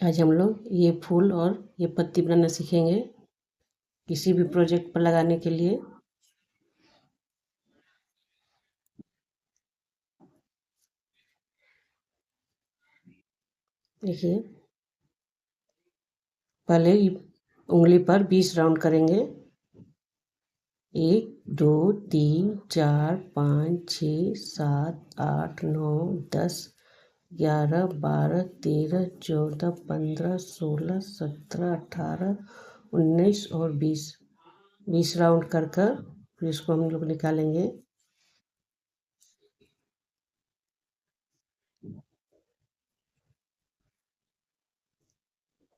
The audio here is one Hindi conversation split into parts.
आज हम लोग ये फूल और ये पत्ती बनाना सीखेंगे किसी भी प्रोजेक्ट पर लगाने के लिए। देखिए, पहले उंगली पर 20 राउंड करेंगे। 1 2 3 4 5 6 7 8 9 10 11 12 13 14 15 16 17 18 19 और 20 राउंड कर फिर इसको हम लोग निकालेंगे।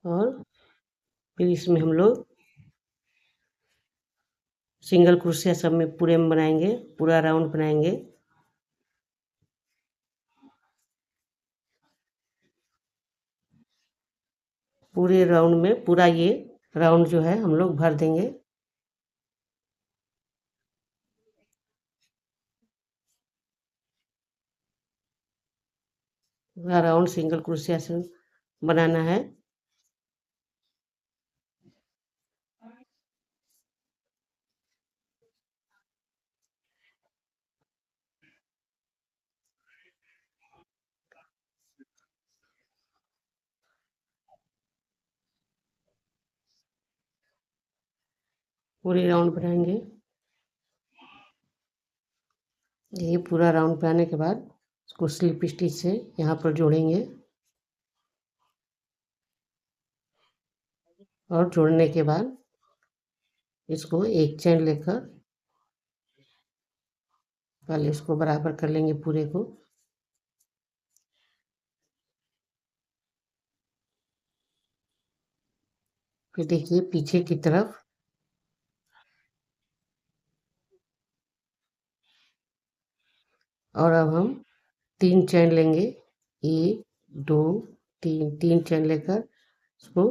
और फिर इसमें हम लोग सिंगल क्रोशिया सब में पूरे में बनाएंगे, पूरा राउंड बनाएंगे। पूरे राउंड में पूरा ये राउंड जो है हम लोग भर देंगे। पूरा राउंड सिंगल क्रोशिया से बनाना है। पूरे राउंड बनाएंगे। ये पूरा राउंड बनाने के बाद इसको स्लिप स्टिच से यहाँ पर जोड़ेंगे। और जोड़ने के बाद इसको एक चैन लेकर पहले इसको बराबर कर लेंगे पूरे को। फिर देखिए पीछे की तरफ और अब हम 3 चैन लेंगे। 1 2 3 चैन लेकर इसको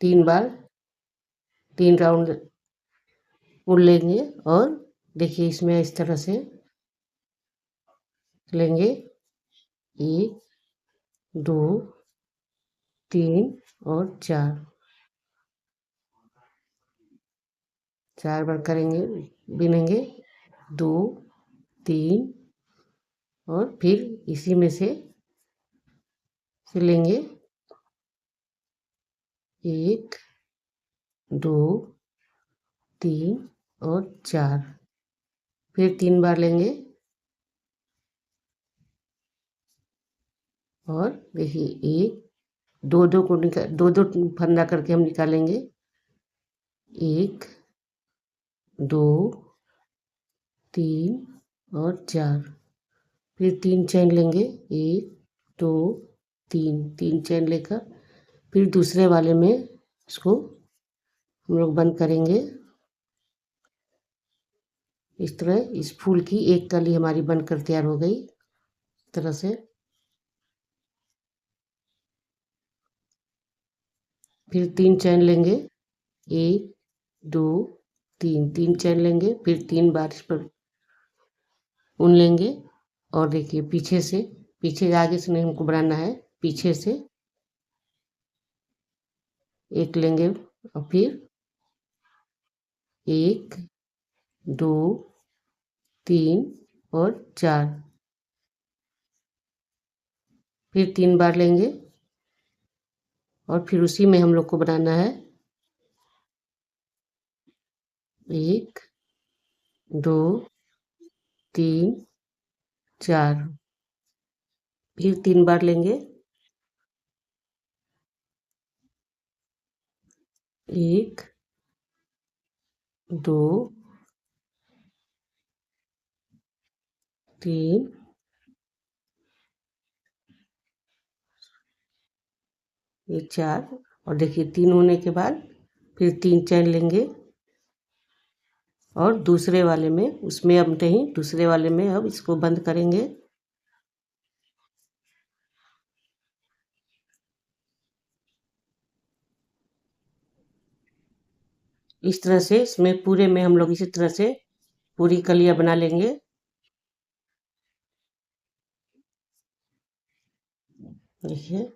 3 बार 3 राउंड उड़ लेंगे। और देखिए इसमें इस तरह से लेंगे। 1 2 3 और 4 बार करेंगे, बिनेंगे। 2 3 और फिर इसी में से सिलेंगे। 1 2 3 और 4 फिर 3 बार लेंगे। और देखिए एक दो दो को निकाल दो दो फंदा करके हम निकालेंगे। 1 2 3 और 4 फिर 3 चैन लेंगे। 1 2 3 चैन लेकर फिर दूसरे वाले में इसको हम लोग बंद करेंगे। इस तरह इस फूल की एक कली हमारी बनकर तैयार हो गई। इस तरह से फिर 3 चैन लेंगे। 1 2 3 चैन लेंगे। फिर 3 बार इस पर ऊन लेंगे। और देखिए पीछे आगे से नहीं हमको बनाना है, पीछे से एक लेंगे। और फिर 1 2 3 और 4 फिर 3 बार लेंगे। और फिर उसी में हम लोग को बनाना है 1 2 3 4 फिर 3 बार लेंगे। 1 2 3 ये 4 और देखिए 3 होने के बाद फिर 3 चैन लेंगे। और दूसरे वाले में उसमें अब नहीं, दूसरे वाले में अब इसको बंद करेंगे। इस तरह से इसमें पूरे में हम लोग इसी तरह से पूरी कलियां बना लेंगे। देखिए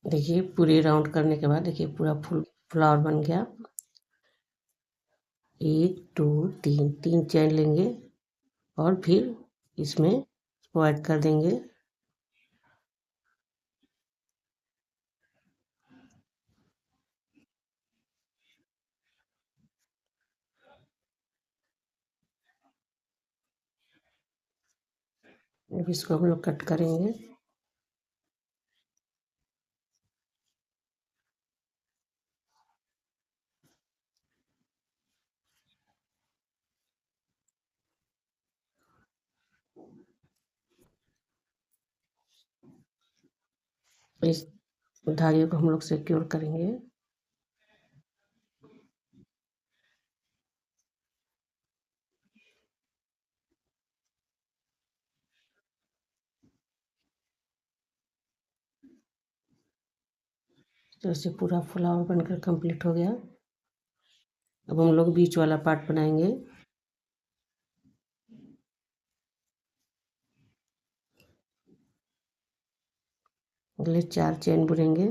देखिए पूरे राउंड करने के बाद देखिए पूरा फुल फ्लावर बन गया। 1 2 3 3 चैन लेंगे और फिर इसमें इसको ऐड कर देंगे। अब इसको हम लोग कट करेंगे। इस धागे को हम लोग सिक्योर करेंगे। तो ऐसे पूरा फ्लावर बनकर कंप्लीट हो गया। अब हम लोग बीच वाला पार्ट बनाएंगे। अगले 4 चैन बुनेंगे।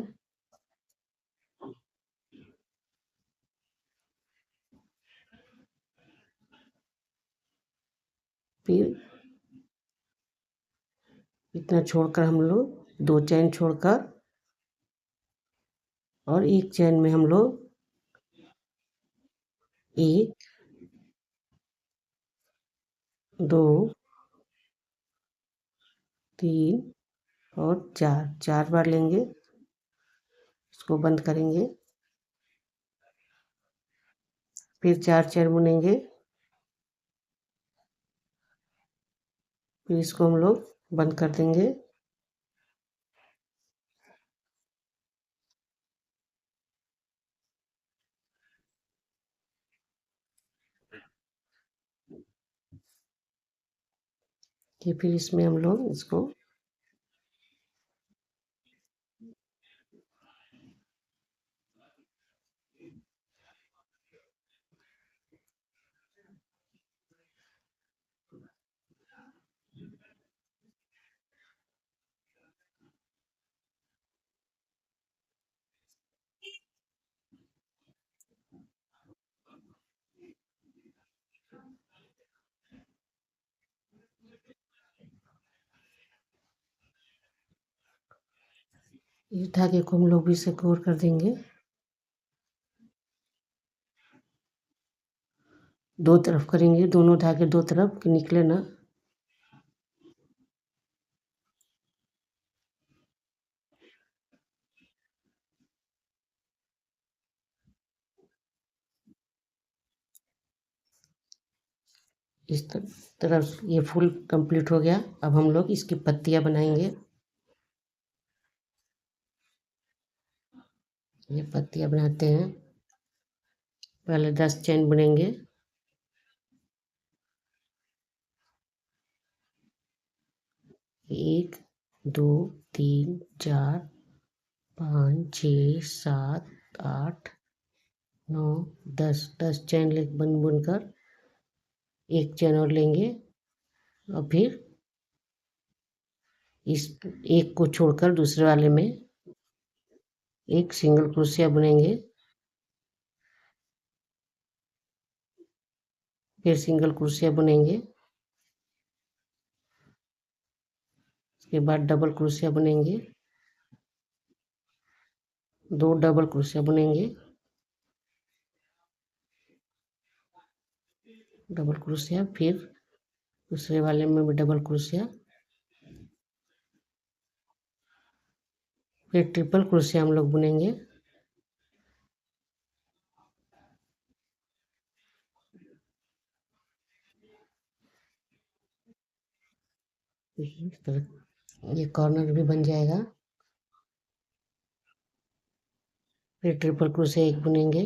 फिर इतना छोड़कर हम लोग 2 चैन छोड़कर और एक चैन में हम लोग 1 2 3 और 4 4 बार लेंगे। इसको बंद करेंगे। फिर 4 चैन बुनेंगे। फिर इसको हम लोग बंद कर देंगे। कि फिर इसमें हम लोग इसको इस धागे को हम लोग भी सिक्योर कर देंगे। 2 तरफ करेंगे, दोनों धागे 2 तरफ कि निकले ना। इस तरफ ये फूल कंप्लीट हो गया। अब हम लोग इसकी पत्तियां बनाएंगे। ये पत्तियां बनाते हैं। पहले 10 चैन बुनेंगे। 1 2 3 4 5 6 7 8 9 10 10 चैन ले बुनकर एक चैन और लेंगे और फिर इस एक को छोड़कर दूसरे वाले में एक सिंगल क्रोशिया बुनेंगे। फिर सिंगल क्रोशिया बुनेंगे। उसके बाद डबल क्रोशिया बुनेंगे। 2 डबल क्रोशिया बुनेंगे। डबल क्रोशिया फिर दूसरे वाले में भी डबल क्रोशिया। फिर ट्रिपल क्रोशिया हम लोग बुनेंगे। इस तरह ये कॉर्नर भी बन जाएगा। फिर ट्रिपल क्रोशिया एक बुनेंगे।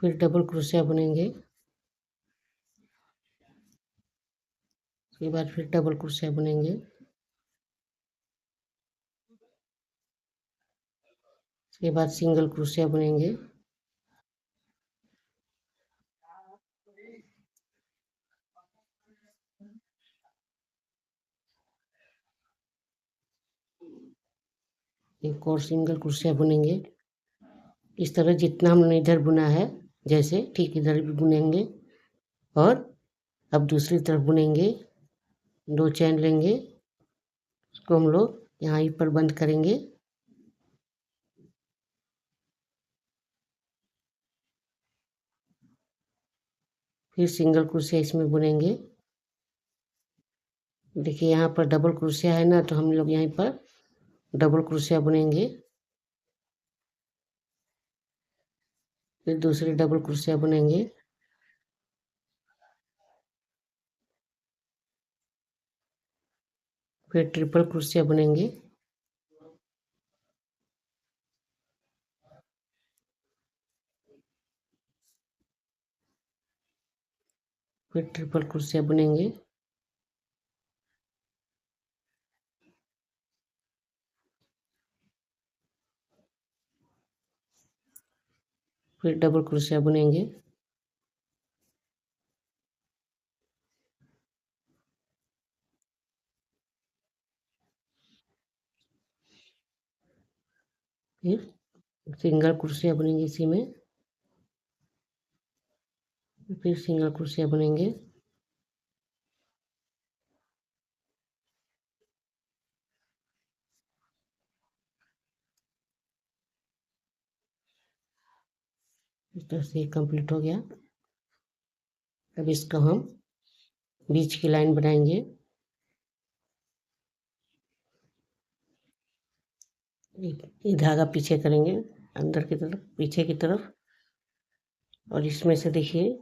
फिर डबल क्रोशिया बुनेंगे। उसके बाद फिर डबल क्रोशिया बुनेंगे। उसके बाद सिंगल क्रोशिया बुनेंगे। एक और सिंगल क्रोशिया बुनेंगे। इस तरह जितना हमने इधर बुना है जैसे ठीक इधर भी बुनेंगे और अब दूसरी तरफ बुनेंगे। 2 चैन लेंगे, उसको हम लोग यहाँ पर बंद करेंगे। फिर सिंगल क्रोशिया इसमें बुनेंगे। देखिए यहाँ पर डबल क्रोशिया है ना, तो हम लोग यहीं पर डबल क्रोशिया बुनेंगे। फिर दूसरी डबल क्रोशिया बुनेंगे। फिर ट्रिपल क्रोशिया बुनेंगे। फिर ट्रिपल क्रोशिया बुनेंगे। फिर डबल क्रोशिया बुनेंगे। फिर सिंगल क्रोशिया बुनेंगे इसी में। फिर सिंगल क्रोशिया बुनेंगे। इस तरह से कंप्लीट हो गया। अब इसका हम बीच की लाइन बनाएंगे। ये धागा पीछे करेंगे, अंदर की तरफ, पीछे की तरफ। और इसमें से देखिए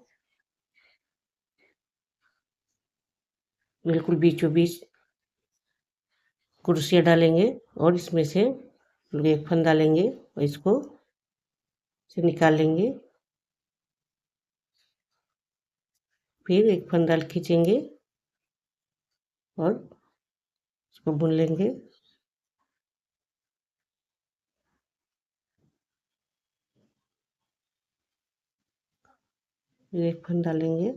बिल्कुल बीचों बीच कुर्सियाँ डालेंगे और इसमें से लोग एक फंदा लेंगे और इसको से निकाल लेंगे। फिर एक फंदा खींचेंगे और इसको बुन लेंगे। फिर एक फंदा लेंगे।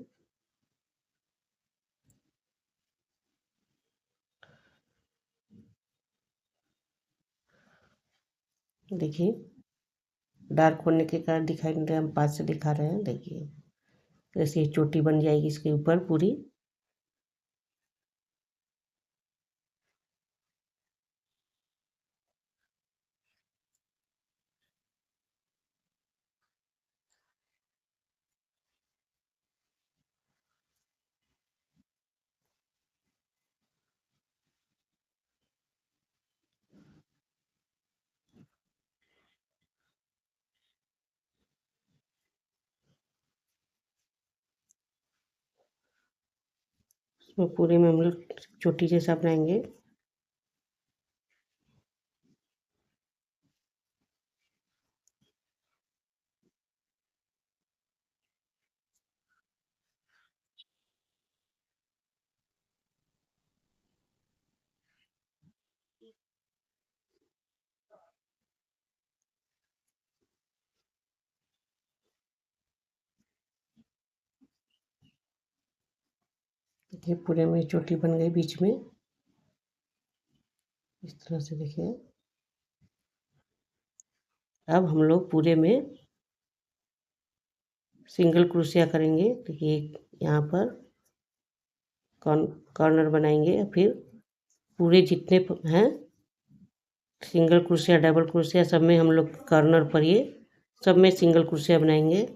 देखिए डार्क होने के कारण दिखाई नहीं रहा, हम पास से दिखा रहे हैं। देखिए ऐसे ही चोटी बन जाएगी इसके ऊपर पूरी। इसमें पूरे में हम लोग चोटी जैसा बनाएंगे। देखिए पूरे में चोटी बन गई बीच में, इस तरह से। देखिए अब हम लोग पूरे में सिंगल क्रोशिया करेंगे। देखिए यहाँ पर कॉर्नर बनाएंगे। फिर पूरे जितने हैं सिंगल क्रोशिया डबल क्रोशिया सब में हम लोग कॉर्नर पर ये सब में सिंगल क्रोशिया बनाएंगे।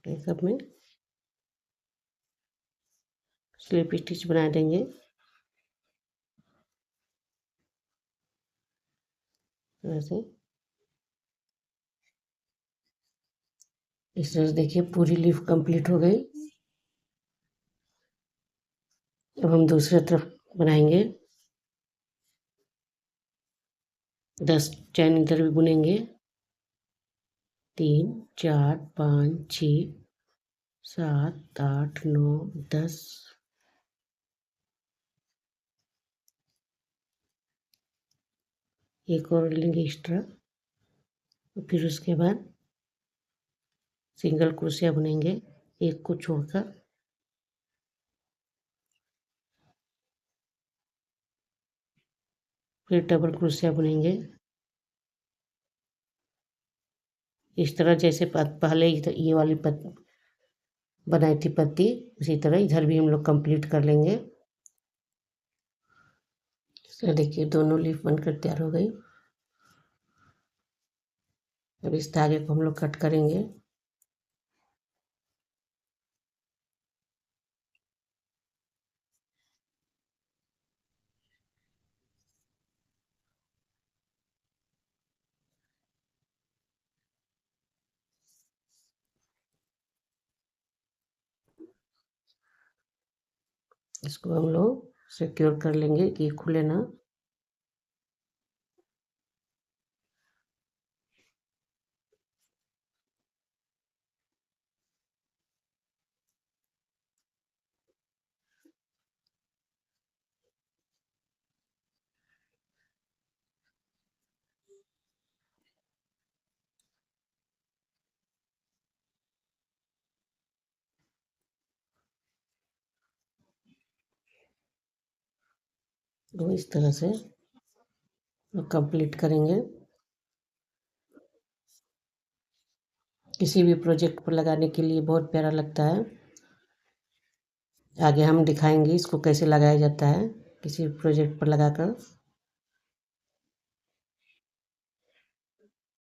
ये सब में स्लिप स्टिच बना देंगे वैसे। इस तरह से देखिए पूरी लीफ कंप्लीट हो गई। अब हम दूसरी तरफ बनाएंगे। 10 चैन इधर भी बुनेंगे। 3 4 5 6 7 8 9 10। एक और लेंगे एक्स्ट्रा। फिर उसके बाद सिंगल क्रोशिया बुनेंगे एक को छोड़कर। फिर डबल क्रोशिया बुनेंगे इस तरह, जैसे पहले इधर ये वाली बनाई थी पत्ती, उसी तरह इधर भी हम लोग कंप्लीट कर लेंगे। तो देखिए दोनों लीफ बनकर तैयार हो गई। अब इस धागे को हम लोग कट करेंगे। इसको हम लोग सिक्योर कर लेंगे कि खुले ना। तो इस तरह से कंप्लीट करेंगे। किसी भी प्रोजेक्ट पर लगाने के लिए बहुत प्यारा लगता है। आगे हम दिखाएंगे इसको कैसे लगाया जाता है किसी प्रोजेक्ट पर लगाकर।